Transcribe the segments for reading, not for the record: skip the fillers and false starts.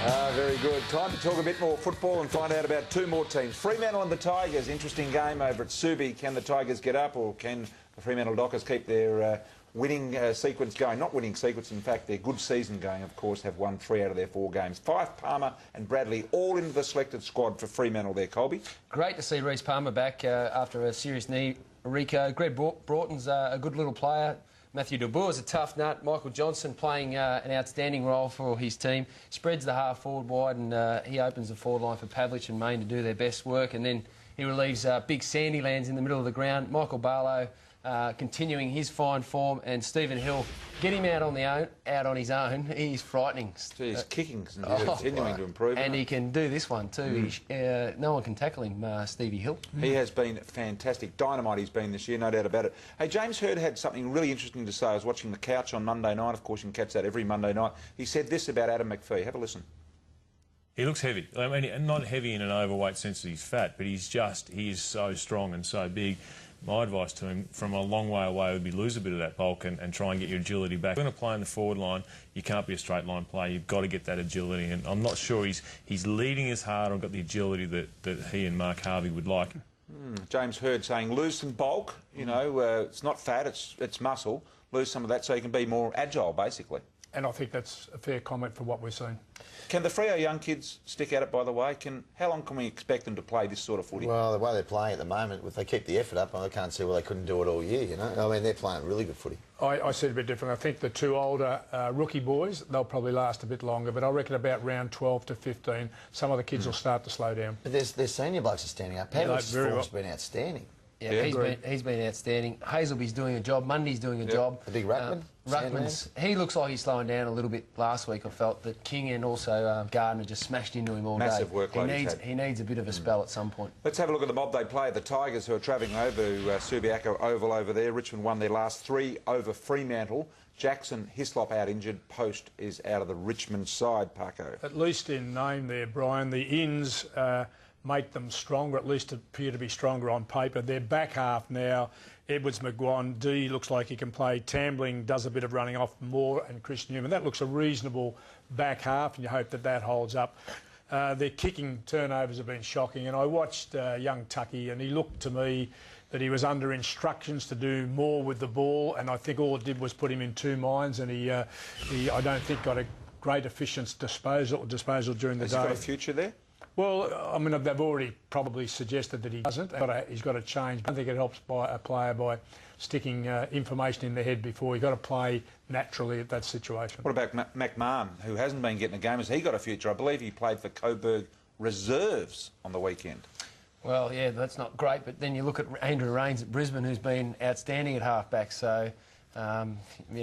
Very good. Time to talk a bit more football and find out about two more teams. Fremantle and the Tigers. Interesting game over at Subi. Can the Tigers get up, or can the Fremantle Dockers keep their winning sequence going? Not winning sequence, in fact, their good season going, of course, have won 3 out of their 4 games. Fife, Palmer and Bradley all into the selected squad for Fremantle there, Colby. Great to see Reece Palmer back after a serious knee. Rico. Greg Broughton's a good little player. Matthew De Boer's a tough nut. Michael Johnson playing an outstanding role for his team. Spreads the half forward wide, and he opens the forward line for Pavlich and Main to do their best work. And then he relieves Big Sandy lands in the middle of the ground. Michael Barlow continuing his fine form, and Stephen Hill, get him out on his own. He's frightening. His kicking's continuing to improve. And he can do this one too. No one can tackle him, Stevie Hill. He has been fantastic. Dynamite he's been this year, no doubt about it. Hey, James Hird had something really interesting to say. I was watching The Couch on Monday night. Of course, you can catch that every Monday night. He said this about Adam McPhee. Have a listen. He looks heavy. I mean, not heavy in an overweight sense that he's fat, but he is so strong and so big. My advice to him from a long way away would be lose a bit of that bulk and try and get your agility back. If you're going to play in the forward line, you can't be a straight line player. You've got to get that agility, and I'm not sure he's leading as hard or got the agility that he and Mark Harvey would like. James Hird saying lose some bulk. You know, it's not fat, it's muscle. Lose some of that so you can be more agile, basically. And I think that's a fair comment for what we're seeing. Can the Freo young kids stick at it, by the way? How long can we expect them to play this sort of footy? Well, the way they're playing at the moment, if they keep the effort up, I can't see why they couldn't do it all year, you know? I mean, they're playing really good footy. I see it a bit different. I think the two older rookie boys, they'll probably last a bit longer, but I reckon about round 12 to 15, some of the kids will start to slow down. But their senior blokes are standing up. Pavlich's form's been outstanding. Yeah, he's been outstanding. Hazelby's doing a job. Mundy's doing a job. The big Ruckman. He looks like he's slowing down a little bit last week. I felt that King and also Gardner just smashed into him all Massive day. Workload He needs a bit of a spell at some point. Let's have a look at the mob they play. The Tigers, who are travelling over to Subiaco Oval over there. Richmond won their last 3 over Fremantle. Jackson, Hislop out injured. Post is out of the Richmond side, Paco. At least in name there, Brian, the ins make them stronger, at least appear to be stronger on paper. Their back half now, Edwards, McGuan, D looks like he can play. Tambling does a bit of running off more, and Chris Newman. That looks a reasonable back half, and you hope that holds up. Their kicking turnovers have been shocking, and I watched young Tucky, and he looked to me that he was under instructions to do more with the ball, and I think all it did was put him in 2 minds, and he I don't think, got a great efficient disposal during the day. Has he got a future there? Well, I mean, they've already probably suggested that he doesn't. He's got to change. I don't think it helps a player by sticking information in their head before. You've got to play naturally at that situation. What about McMahon, who hasn't been getting a game? Has he got a future? I believe he played for Coburg Reserves on the weekend. Well, yeah, that's not great, but then you look at Andrew Rains at Brisbane, who's been outstanding at half-back, so, yeah,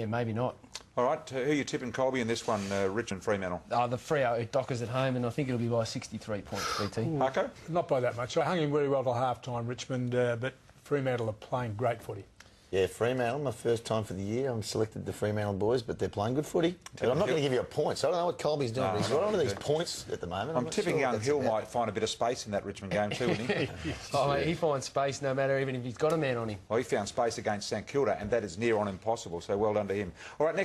maybe not. All right, who are you tipping, Colby, in this one, Richmond Fremantle? The Freo Dockers at home, and I think it'll be by 63 points, BT. Paco? Not by that much. I hung in very well till half-time, Richmond, but Fremantle are playing great footy. Yeah, Fremantle, my first time for the year. I'm selected the Fremantle boys, but they're playing good footy. But I'm not going to give you a point, so I don't know what Colby's doing. But he's got onto these points at the moment. I'm tipping young Hill might find a bit of space in that Richmond game too, wouldn't he? Mate, he finds space no matter even if he's got a man on him. Well, he found space against St Kilda, and that is near on impossible, so well done to him. All right, next.